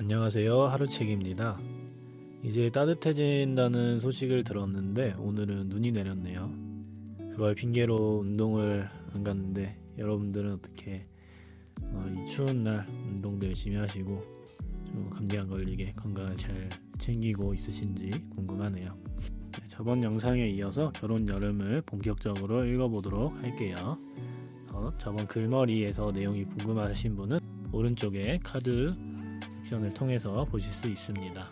안녕하세요. 하루책입니다. 이제 따뜻해진다는 소식을 들었는데 오늘은 눈이 내렸네요. 그걸 핑계로 운동을 안 갔는데 여러분들은 어떻게 이 추운 날 운동도 열심히 하시고 좀 감기 안 걸리게 건강을 잘 챙기고 있으신지 궁금하네요. 네, 저번 영상에 이어서 결혼 여름을 본격적으로 읽어보도록 할게요. 저번 글머리에서 내용이 궁금하신 분은 오른쪽에 카드 섹션을 통해서 보실 수 있습니다.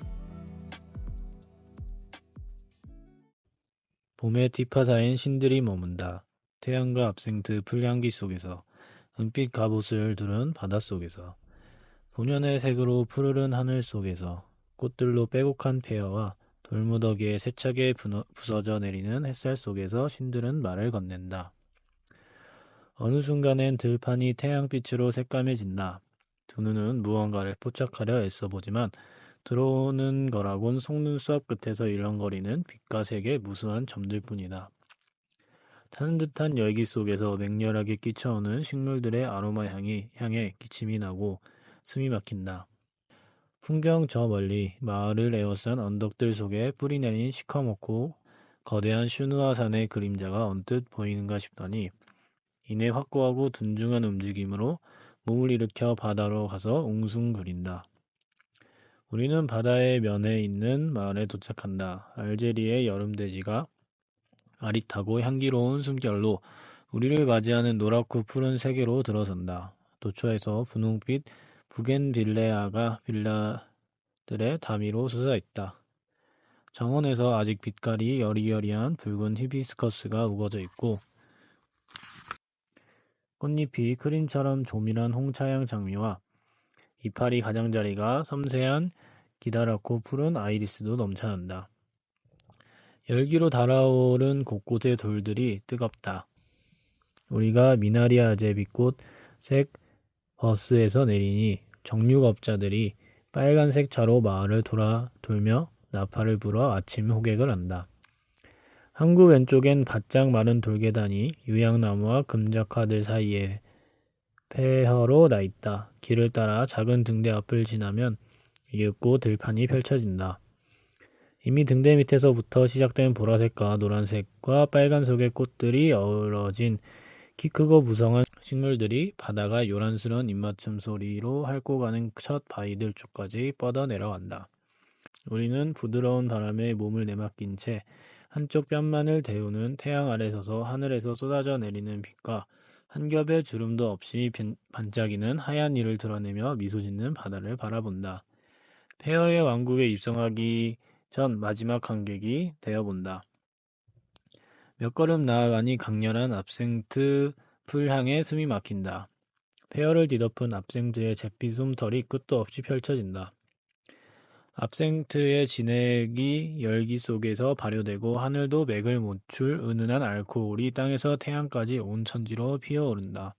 봄의 뒷바다엔 신들이 머문다. 태양과 압생트 풀향기 속에서 은빛 갑옷을 두른 바닷속에서 본연의 색으로 푸르른 하늘 속에서 꽃들로 빼곡한 페어와 돌무더기에 세차게 부서져 내리는 햇살 속에서 신들은 말을 건넨다. 어느 순간엔 들판이 태양빛으로 새까매진다. 두 눈은 무언가를 포착하려 애써보지만 들어오는 거라곤 속눈썹 끝에서 일렁거리는 빛과 색의 무수한 점들뿐이다. 타는 듯한 열기 속에서 맹렬하게 끼쳐오는 식물들의 아로마 향에 기침이 나고 숨이 막힌다. 풍경 저 멀리 마을을 에워싼 언덕들 속에 뿌리 내린 시커멓고 거대한 슈누아산의 그림자가 언뜻 보이는가 싶더니 이내 확고하고 둔중한 움직임으로 몸을 일으켜 바다로 가서 웅숭거린다. 우리는 바다의 면에 있는 마을에 도착한다. 알제리의 여름돼지가 아릿하고 향기로운 숨결로 우리를 맞이하는 노랗고 푸른 세계로 들어선다. 도처에서 분홍빛 부겐빌레아가 빌라들의 다미로 솟아있다. 정원에서 아직 빛깔이 여리여리한 붉은 히비스커스가 우거져 있고 꽃잎이 크림처럼 조밀한 홍차향 장미와 이파리 가장자리가 섬세한 기다랗고 푸른 아이리스도 넘쳐난다. 열기로 달아오른 곳곳의 돌들이 뜨겁다. 우리가 미나리아 제비꽃 색 버스에서 내리니 정육업자들이 빨간색 차로 마을을 돌며 나팔을 불어 아침 호객을 한다. 항구 왼쪽엔 바짝 마른 돌계단이 유양나무와 금작화들 사이에 폐허로 나있다. 길을 따라 작은 등대 앞을 지나면 이윽고 들판이 펼쳐진다. 이미 등대 밑에서부터 시작된 보라색과 노란색과 빨간색의 꽃들이 어우러진 키 크고 무성한 식물들이 바다가 요란스런 입맞춤 소리로 핥고 가는 첫 바위들 쪽까지 뻗어 내려간다. 우리는 부드러운 바람에 몸을 내맡긴 채 한쪽 뺨만을 데우는 태양 아래 서서 하늘에서 쏟아져 내리는 빛과 한 겹의 주름도 없이 반짝이는 하얀 이를 드러내며 미소 짓는 바다를 바라본다. 폐허의 왕국에 입성하기 전 마지막 관객이 되어본다. 몇 걸음 나아가니 강렬한 압생트 풀향에 숨이 막힌다. 폐허를 뒤덮은 압생트의 잿빛 솜털이 끝도 없이 펼쳐진다. 압생트의 진액이 열기 속에서 발효되고 하늘도 맥을 못 출 은은한 알코올이 땅에서 태양까지 온 천지로 피어오른다.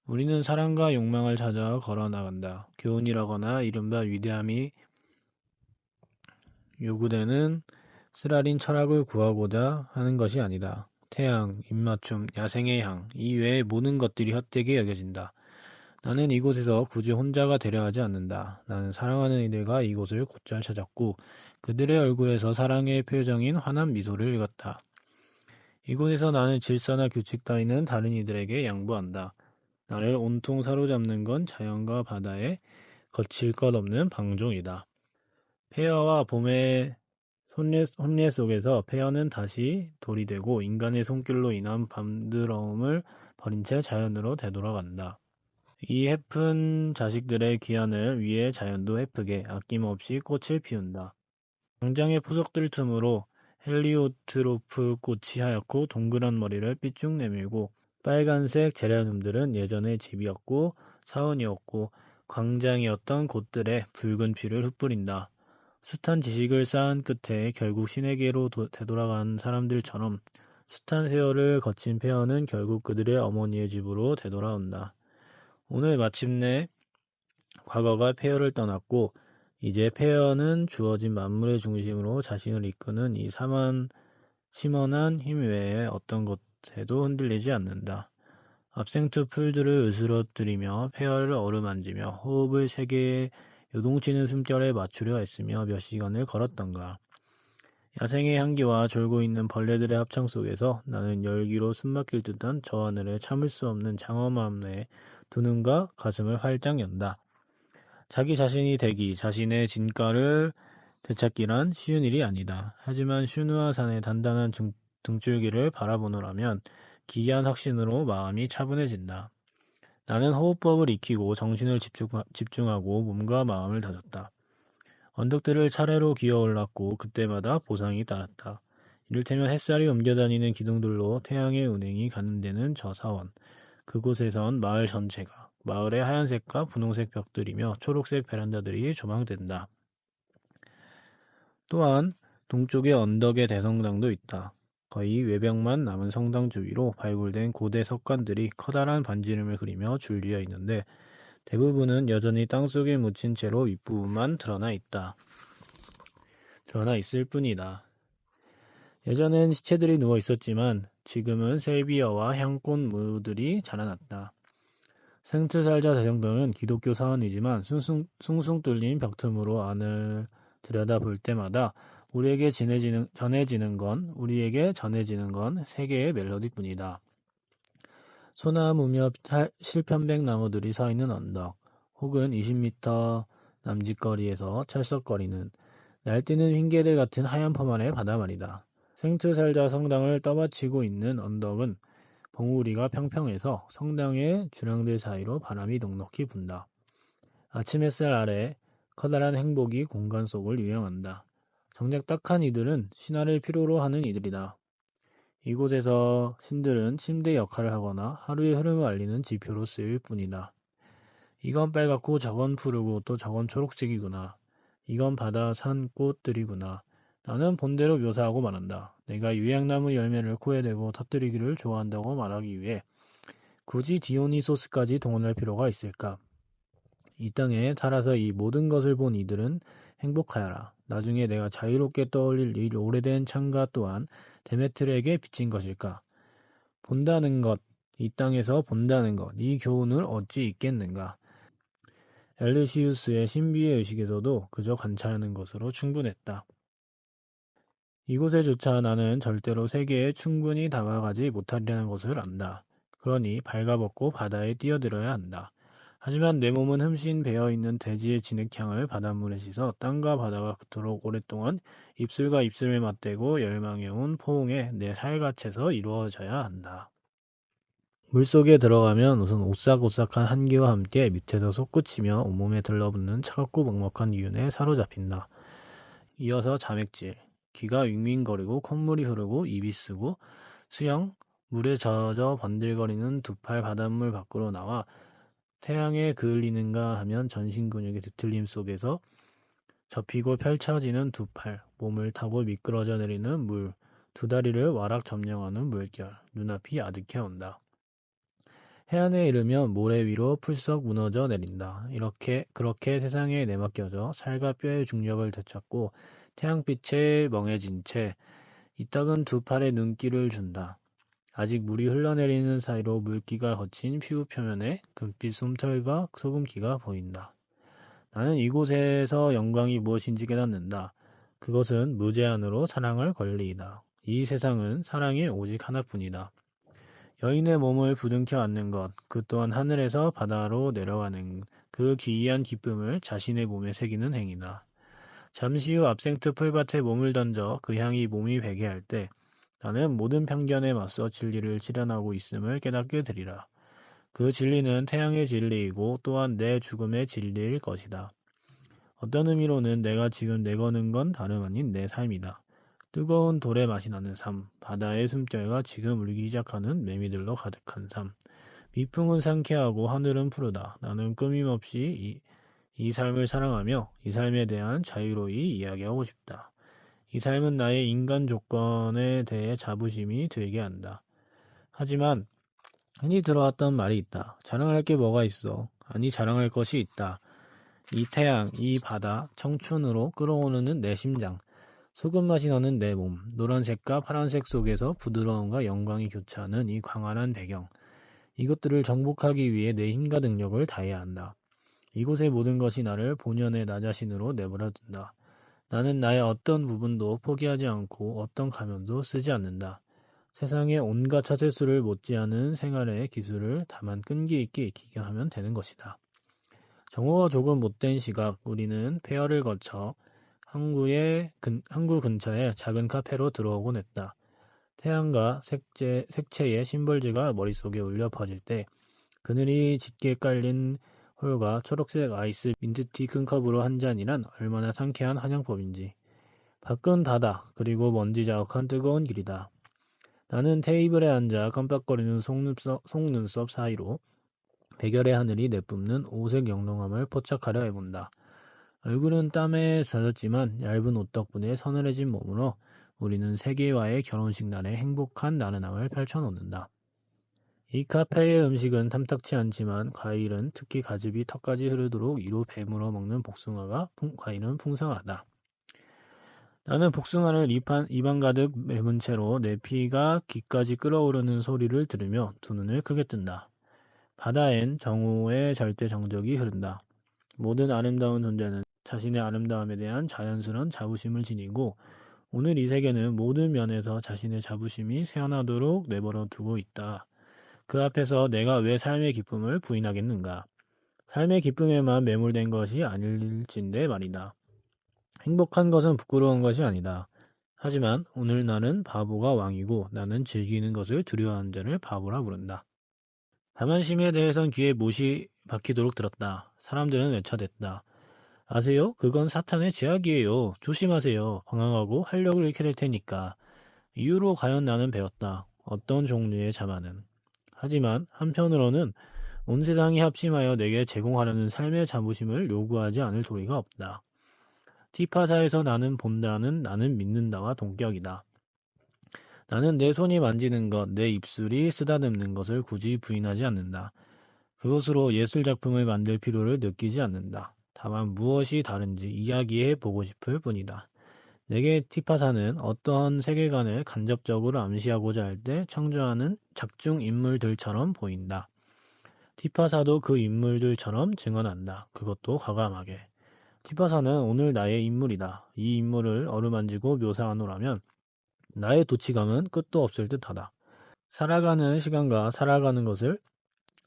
우리는 사랑과 욕망을 찾아 걸어나간다. 교훈이라거나 이른바 위대함이 요구되는 쓰라린 철학을 구하고자 하는 것이 아니다. 태양, 입맞춤, 야생의 향, 이 외의 모든 것들이 헛되게 여겨진다. 나는 이곳에서 굳이 혼자가 되려 하지 않는다. 나는 사랑하는 이들과 이곳을 곧잘 찾았고 그들의 얼굴에서 사랑의 표정인 환한 미소를 읽었다. 이곳에서 나는 질서나 규칙 따위는 다른 이들에게 양보한다. 나를 온통 사로잡는 건 자연과 바다의 거칠 것 없는 방종이다. 폐허와 봄의 혼례 속에서 폐허는 다시 돌이 되고 인간의 손길로 인한 밤드러움을 버린 채 자연으로 되돌아간다. 이 해픈 자식들의 귀환을 위해 자연도 해프게 아낌없이 꽃을 피운다. 광장의 푸석들 틈으로 헬리오트로프 꽃이 하얗고 동그란 머리를 삐쭉 내밀고 빨간색 제라늄들은 예전의 집이었고 사원이었고 광장이었던 곳들의 붉은 피를 흩뿌린다. 숱한 지식을 쌓은 끝에 결국 신에게로 되돌아간 사람들처럼 숱한 세월을 거친 폐허는 결국 그들의 어머니의 집으로 되돌아온다. 오늘 마침내 과거가 폐허를 떠났고 이제 폐허는 주어진 만물의 중심으로 자신을 이끄는 이 심원한 힘 외에 어떤 것에도 흔들리지 않는다. 압생트 풀들을 으스러뜨리며 폐허를 어루만지며 호흡을 세게 요동치는 숨결에 맞추려 애쓰며 몇 시간을 걸었던가. 야생의 향기와 졸고 있는 벌레들의 합창 속에서 나는 열기로 숨막힐 듯한 저 하늘에 참을 수 없는 장엄함에 두 눈과 가슴을 활짝 연다. 자기 자신이 되기, 자신의 진가를 되찾기란 쉬운 일이 아니다. 하지만 슈누아 산의 단단한 등줄기를 바라보노라면 기이한 확신으로 마음이 차분해진다. 나는 호흡법을 익히고 정신을 집중하고 몸과 마음을 다졌다. 언덕들을 차례로 기어 올랐고 그때마다 보상이 따랐다. 이를테면 햇살이 옮겨다니는 기둥들로 태양의 운행이 가는 데는 저 사원. 그곳에선 마을 전체가 마을의 하얀색과 분홍색 벽들이며 초록색 베란다들이 조망된다. 또한 동쪽의 언덕에 대성당도 있다. 거의 외벽만 남은 성당 주위로 발굴된 고대 석관들이 커다란 반지름을 그리며 줄지어 있는데 대부분은 여전히 땅속에 묻힌 채로 윗부분만 드러나 있을 뿐이다. 예전엔 시체들이 누워 있었지만 지금은 셀비어와 향꽃무들이 자라났다. 생트살자 대성당은 기독교 사원이지만 숭숭 뚫린 벽틈으로 안을 들여다볼 때마다 우리에게 전해지는 건 세계의 멜로디뿐이다. 소나무며 실편백 나무들이 서 있는 언덕, 혹은 20m 남짓거리에서 철썩거리는 날뛰는 흰개들 같은 하얀 포만의 바다 말이다. 생트살자 성당을 떠받치고 있는 언덕은 봉우리가 평평해서 성당의 주량들 사이로 바람이 넉넉히 분다. 아침 햇살 아래 커다란 행복이 공간 속을 유영한다. 정작 딱한 이들은 신화를 필요로 하는 이들이다. 이곳에서 신들은 침대 역할을 하거나 하루의 흐름을 알리는 지표로 쓰일 뿐이다. 이건 빨갛고 저건 푸르고 또 저건 초록색이구나. 이건 바다, 산, 꽃들이구나. 나는 본대로 묘사하고 말한다. 내가 유향나무 열매를 코에 대고 터뜨리기를 좋아한다고 말하기 위해 굳이 디오니소스까지 동원할 필요가 있을까? 이 땅에 살아서 이 모든 것을 본 이들은 행복하여라. 나중에 내가 자유롭게 떠올릴 이 오래된 창가 또한 데메트르에게 비친 것일까? 본다는 것, 이 땅에서 본다는 것, 이 교훈을 얻지 있겠는가? 엘르시우스의 신비의 의식에서도 그저 관찰하는 것으로 충분했다. 이곳에조차 나는 절대로 세계에 충분히 다가가지 못하리라는 것을 안다. 그러니 발가벗고 바다에 뛰어들어야 한다. 하지만 내 몸은 흠씬 배어있는 대지의 진흙향을 바닷물에 씻어 땅과 바다가 그토록 오랫동안 입술과 입술을 맞대고 열망해온 포옹에 내 살갗에서 이루어져야 한다. 물속에 들어가면 우선 오싹오싹한 한기와 함께 밑에서 솟구치며 온몸에 들러붙는 차갑고 먹먹한 기운에 사로잡힌다. 이어서 자맥질, 귀가 윙윙거리고 콧물이 흐르고 입이 쓰고 수영, 물에 젖어 번들거리는 두 팔 바닷물 밖으로 나와 태양에 그을리는가 하면 전신 근육의 뒤틀림 속에서 접히고 펼쳐지는 두 팔, 몸을 타고 미끄러져 내리는 물, 두 다리를 와락 점령하는 물결, 눈앞이 아득해 온다. 해안에 이르면 모래 위로 풀썩 무너져 내린다. 그렇게 세상에 내맡겨져 살과 뼈의 중력을 되찾고 태양빛에 멍해진 채 이따금 두 팔에 눈길을 준다. 아직 물이 흘러내리는 사이로 물기가 거친 피부 표면에 금빛 솜털과 소금기가 보인다. 나는 이곳에서 영광이 무엇인지 깨닫는다. 그것은 무제한으로 사랑을 권리이다. 이 세상은 사랑이 오직 하나뿐이다. 여인의 몸을 부둥켜 안는 것, 그 또한 하늘에서 바다로 내려가는 그 기이한 기쁨을 자신의 몸에 새기는 행위다. 잠시 후 압생트 풀밭에 몸을 던져 그 향이 몸이 배게 할 때 나는 모든 편견에 맞서 진리를 실현하고 있음을 깨닫게 되리라. 그 진리는 태양의 진리이고 또한 내 죽음의 진리일 것이다. 어떤 의미로는 내가 지금 내거는 건 다름 아닌 내 삶이다. 뜨거운 돌의 맛이 나는 삶, 바다의 숨결과 지금 울기 시작하는 매미들로 가득한 삶. 미풍은 상쾌하고 하늘은 푸르다. 나는 끊임없이 이 삶을 사랑하며 이 삶에 대한 자유로이 이야기하고 싶다. 이 삶은 나의 인간 조건에 대해 자부심이 들게 한다. 하지만 흔히 들어왔던 말이 있다. 자랑할 게 뭐가 있어? 아니, 자랑할 것이 있다. 이 태양, 이 바다, 청춘으로 끌어오르는 내 심장, 소금 맛이 나는 내 몸, 노란색과 파란색 속에서 부드러움과 영광이 교차하는 이 광활한 배경. 이것들을 정복하기 위해 내 힘과 능력을 다해야 한다. 이곳의 모든 것이 나를 본연의 나 자신으로 내버려둔다. 나는 나의 어떤 부분도 포기하지 않고 어떤 가면도 쓰지 않는다. 세상의 온갖 자체수를 못지않은 생활의 기술을 다만 끈기 있게 익히게 하면 되는 것이다. 정오가 조금 못된 시각, 우리는 폐허를 거쳐 항구 근처의 작은 카페로 들어오곤 했다. 태양과 색채의 심벌즈가 머릿속에 울려 퍼질 때 그늘이 짙게 깔린 홀과 초록색 아이스 민트티 큰 컵으로 한 잔이란 얼마나 상쾌한 환영법인지. 밖은 바다, 그리고 먼지 자욱한 뜨거운 길이다. 나는 테이블에 앉아 깜빡거리는 속눈썹 사이로 백열의 하늘이 내뿜는 오색 영롱함을 포착하려 해본다. 얼굴은 땀에 젖었지만 얇은 옷 덕분에 서늘해진 몸으로 우리는 세계와의 결혼식 날의 행복한 나른함을 펼쳐놓는다. 이 카페의 음식은 탐탁치 않지만 과일은, 특히 가즙이 턱까지 흐르도록 이로 배물어 먹는 과일은 풍성하다. 나는 복숭아를 입안 가득 메문 채로 내 피가 귀까지 끓어오르는 소리를 들으며 두 눈을 크게 뜬다. 바다엔 정오의 절대 정적이 흐른다. 모든 아름다운 존재는 자신의 아름다움에 대한 자연스러운 자부심을 지니고 오늘 이 세계는 모든 면에서 자신의 자부심이 새어나도록 내버려 두고 있다. 그 앞에서 내가 왜 삶의 기쁨을 부인하겠는가? 삶의 기쁨에만 매몰된 것이 아닐진데 말이다. 행복한 것은 부끄러운 것이 아니다. 하지만 오늘 나는 바보가 왕이고 나는 즐기는 것을 두려워하는 자를 바보라 부른다. 다만 심에 대해선 귀에 못이 박히도록 들었다. 사람들은 외쳐댔다. 아세요? 그건 사탄의 제약이에요. 조심하세요. 방황하고 활력을 잃게 될 테니까. 이후로 과연 나는 배웠다. 어떤 종류의 자만은. 하지만 한편으로는 온 세상이 합심하여 내게 제공하려는 삶의 자부심을 요구하지 않을 도리가 없다. 티파사에서 나는 본다는 나는 믿는다와 동격이다. 나는 내 손이 만지는 것, 내 입술이 쓰다듬는 것을 굳이 부인하지 않는다. 그것으로 예술작품을 만들 필요를 느끼지 않는다. 다만 무엇이 다른지 이야기해 보고 싶을 뿐이다. 내게 티파사는 어떠한 세계관을 간접적으로 암시하고자 할 때 창조하는 작중 인물들처럼 보인다. 티파사도 그 인물들처럼 증언한다. 그것도 과감하게. 티파사는 오늘 나의 인물이다. 이 인물을 어루만지고 묘사하노라면 나의 도취감은 끝도 없을 듯하다. 살아가는 시간과 살아가는 것을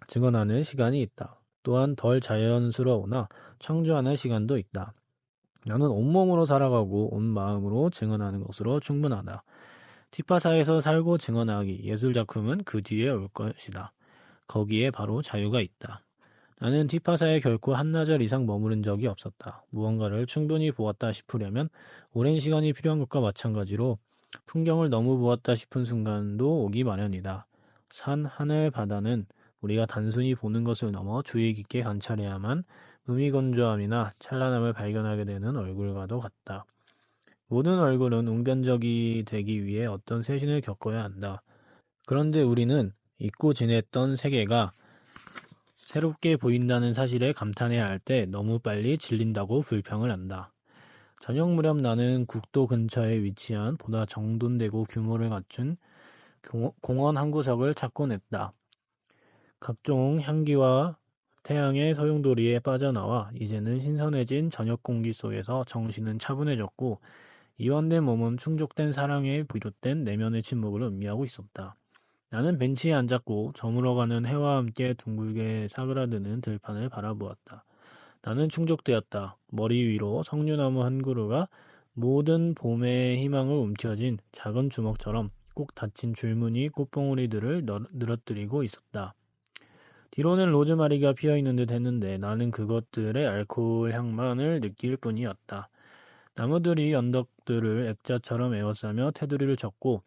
증언하는 시간이 있다. 또한 덜 자연스러우나 창조하는 시간도 있다. 나는 온몸으로 살아가고 온 마음으로 증언하는 것으로 충분하다. 티파사에서 살고 증언하기, 예술작품은 그 뒤에 올 것이다. 거기에 바로 자유가 있다. 나는 티파사에 결코 한나절 이상 머무른 적이 없었다. 무언가를 충분히 보았다 싶으려면 오랜 시간이 필요한 것과 마찬가지로 풍경을 너무 보았다 싶은 순간도 오기 마련이다. 산, 하늘, 바다는 우리가 단순히 보는 것을 넘어 주의 깊게 관찰해야만 무미건조함이나 찬란함을 발견하게 되는 얼굴과도 같다. 모든 얼굴은 웅변적이 되기 위해 어떤 세신을 겪어야 한다. 그런데 우리는 잊고 지냈던 세계가 새롭게 보인다는 사실에 감탄해야 할 때 너무 빨리 질린다고 불평을 한다. 저녁 무렵 나는 국도 근처에 위치한 보다 정돈되고 규모를 갖춘 공원 한 구석을 찾곤 했다. 각종 향기와 태양의 소용돌이에 빠져나와 이제는 신선해진 저녁 공기 속에서 정신은 차분해졌고 이완된 몸은 충족된 사랑에 비롯된 내면의 침묵을 의미하고 있었다. 나는 벤치에 앉았고 저물어가는 해와 함께 둥글게 사그라드는 들판을 바라보았다. 나는 충족되었다. 머리 위로 석류나무 한 그루가 모든 봄의 희망을 움켜쥔 작은 주먹처럼 꼭 닫힌 줄무늬 꽃봉오리들을 늘어뜨리고 있었다. 뒤로는 로즈마리가 피어있는 듯 했는데 나는 그것들의 알코올 향만을 느낄 뿐이었다. 나무들이 언덕들을 액자처럼 에워싸며 테두리를 쳤고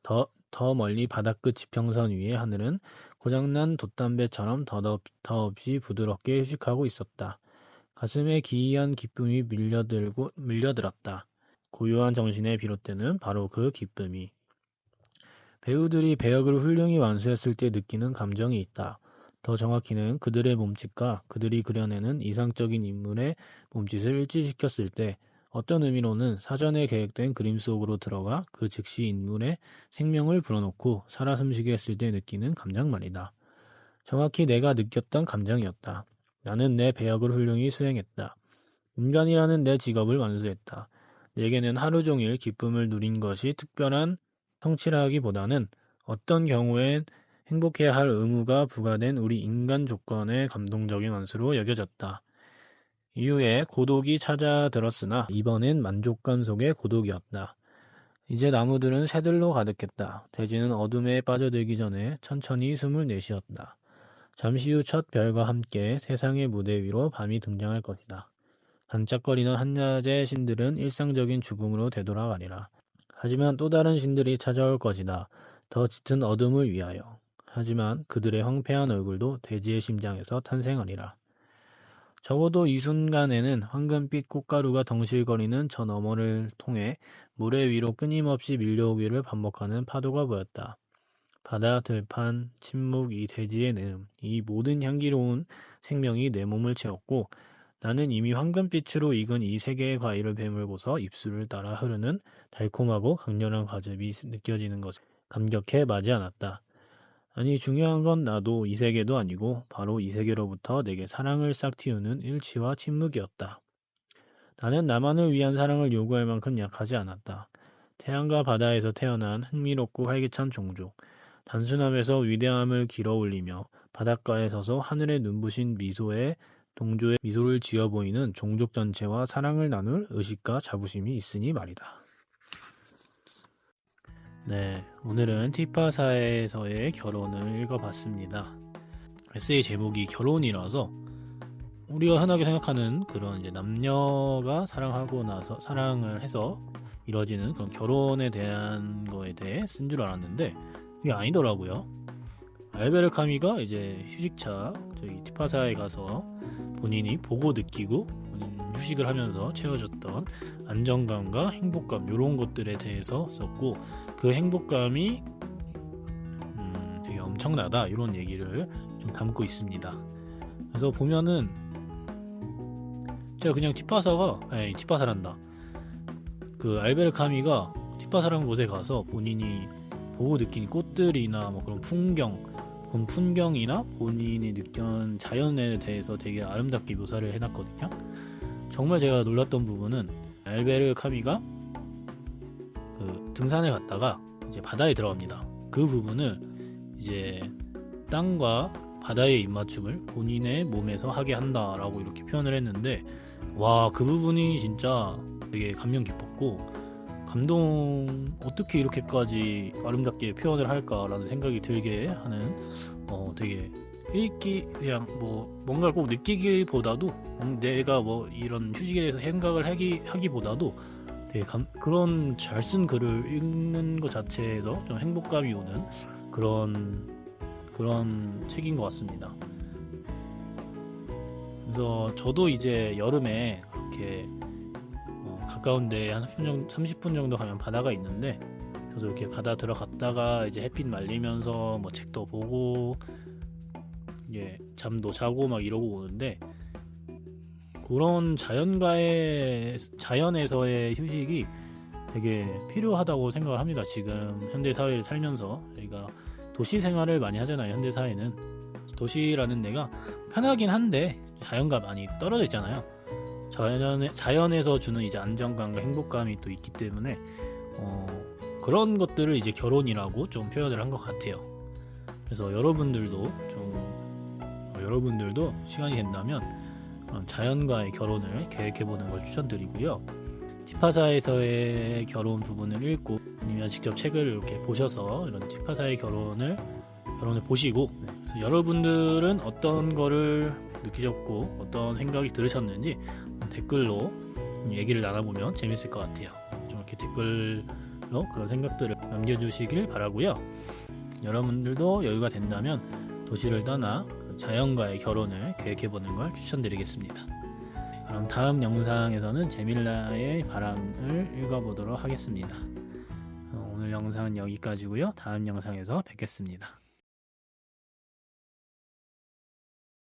더 멀리 바다끝 지평선 위의 하늘은 고장난 돛담배처럼 더없이 부드럽게 휴식하고 있었다. 가슴에 기이한 기쁨이 밀려들었다. 고요한 정신에 비롯되는 바로 그 기쁨이. 배우들이 배역을 훌륭히 완수했을 때 느끼는 감정이 있다. 더 정확히는 그들의 몸짓과 그들이 그려내는 이상적인 인물의 몸짓을 일치시켰을 때 어떤 의미로는 사전에 계획된 그림 속으로 들어가 그 즉시 인물의 생명을 불어넣고 살아 숨쉬게 했을 때 느끼는 감정 말이다. 정확히 내가 느꼈던 감정이었다. 나는 내 배역을 훌륭히 수행했다. 인간이라는 내 직업을 완수했다. 내게는 하루 종일 기쁨을 누린 것이 특별한 성취라기보다는 어떤 경우엔 행복해야 할 의무가 부과된 우리 인간 조건의 감동적인 완수로 여겨졌다. 이후에 고독이 찾아들었으나 이번엔 만족감 속의 고독이었다. 이제 나무들은 새들로 가득했다. 대지는 어둠에 빠져들기 전에 천천히 숨을 내쉬었다. 잠시 후 첫 별과 함께 세상의 무대 위로 밤이 등장할 것이다. 반짝거리는 한낮의 신들은 일상적인 죽음으로 되돌아가리라. 하지만 또 다른 신들이 찾아올 것이다. 더 짙은 어둠을 위하여. 하지만 그들의 황폐한 얼굴도 대지의 심장에서 탄생하리라. 적어도 이 순간에는 황금빛 꽃가루가 덩실거리는 저 너머를 통해 모래 위로 끊임없이 밀려오기를 반복하는 파도가 보였다. 바다, 들판, 침묵, 이 대지의 내음, 이 모든 향기로운 생명이 내 몸을 채웠고 나는 이미 황금빛으로 익은 이 세 개의 과일을 베물고서 입술을 따라 흐르는 달콤하고 강렬한 과즙이 느껴지는 것에 감격해 마지 않았다. 아니 중요한 건 나도 이 세계도 아니고 바로 이 세계로부터 내게 사랑을 싹 틔우는 일치와 침묵이었다. 나는 나만을 위한 사랑을 요구할 만큼 약하지 않았다. 태양과 바다에서 태어난 흥미롭고 활기찬 종족. 단순함에서 위대함을 길어 올리며 바닷가에 서서 하늘에 눈부신 미소에 동조의 미소를 지어 보이는 종족 전체와 사랑을 나눌 의식과 자부심이 있으니 말이다. 네, 오늘은 티파사에서의 결혼을 읽어봤습니다. 에세이 제목이 결혼이라서 우리가 흔하게 생각하는 그런 이제 남녀가 사랑하고 나서 사랑을 해서 이뤄지는 그런 결혼에 대한 거에 대해 쓴 줄 알았는데 그게 아니더라고요. 알베르 카미가 이제 휴식차 저희 티파사에 가서 본인이 보고 느끼고 휴식을 하면서 채워졌던 안정감과 행복감 이런 것들에 대해서 썼고 그 행복감이 되게 엄청나다 이런 얘기를 좀 담고 있습니다. 그래서 보면은 제가 그냥 티파사란다. 그 알베르 카미가 티파사라는 곳에 가서 본인이 보고 느낀 꽃들이나 뭐 그런 본 풍경이나 본인이 느낀 자연에 대해서 되게 아름답게 묘사를 해놨거든요. 정말 제가 놀랐던 부분은 알베르 카미가 그 등산을 갔다가 이제 바다에 들어갑니다. 그 부분을 이제 땅과 바다의 입맞춤을 본인의 몸에서 하게 한다라고 이렇게 표현을 했는데 와, 그 부분이 진짜 되게 감명 깊었고 어떻게 이렇게까지 아름답게 표현을 할까라는 생각이 들게 하는 되게 그냥 뭔가를 꼭 느끼기보다도 내가 이런 휴식에 대해서 생각을 하기보다도 되게 그런 잘 쓴 글을 읽는 것 자체에서 좀 행복감이 오는 그런 책인 것 같습니다. 그래서 저도 이제 여름에 그렇게 가까운데 한 30분 정도 가면 바다가 있는데 저도 이렇게 바다 들어갔다가 이제 햇빛 말리면서 책도 보고 잠도 자고 막 이러고 오는데 그런 자연에서의 휴식이 되게 필요하다고 생각을 합니다. 지금 현대 사회를 살면서 저희가 도시 생활을 많이 하잖아요. 현대 사회는 도시라는 데가 편하긴 한데 자연과 많이 떨어져 있잖아요. 자연에서 주는 이제 안정감과 행복감이 또 있기 때문에 그런 것들을 이제 결혼이라고 좀 표현을 한 것 같아요. 그래서 여러분들도 시간이 된다면 자연과의 결혼을 계획해보는 걸 추천드리고요. 티파사에서의 결혼 부분을 읽고 아니면 직접 책을 이렇게 보셔서 이런 티파사의 결혼을 보시고 그래서 여러분들은 어떤 거를 느끼셨고 어떤 생각이 들으셨는지 댓글로 얘기를 나눠보면 재밌을 것 같아요. 좀 이렇게 댓글로 그런 생각들을 남겨주시길 바라고요. 여러분들도 여유가 된다면 도시를 떠나 자연과의 결혼을 계획해보는 걸 추천드리겠습니다. 그럼 다음 영상에서는 제밀라의 바람을 읽어보도록 하겠습니다. 오늘 영상은 여기까지고요. 다음 영상에서 뵙겠습니다.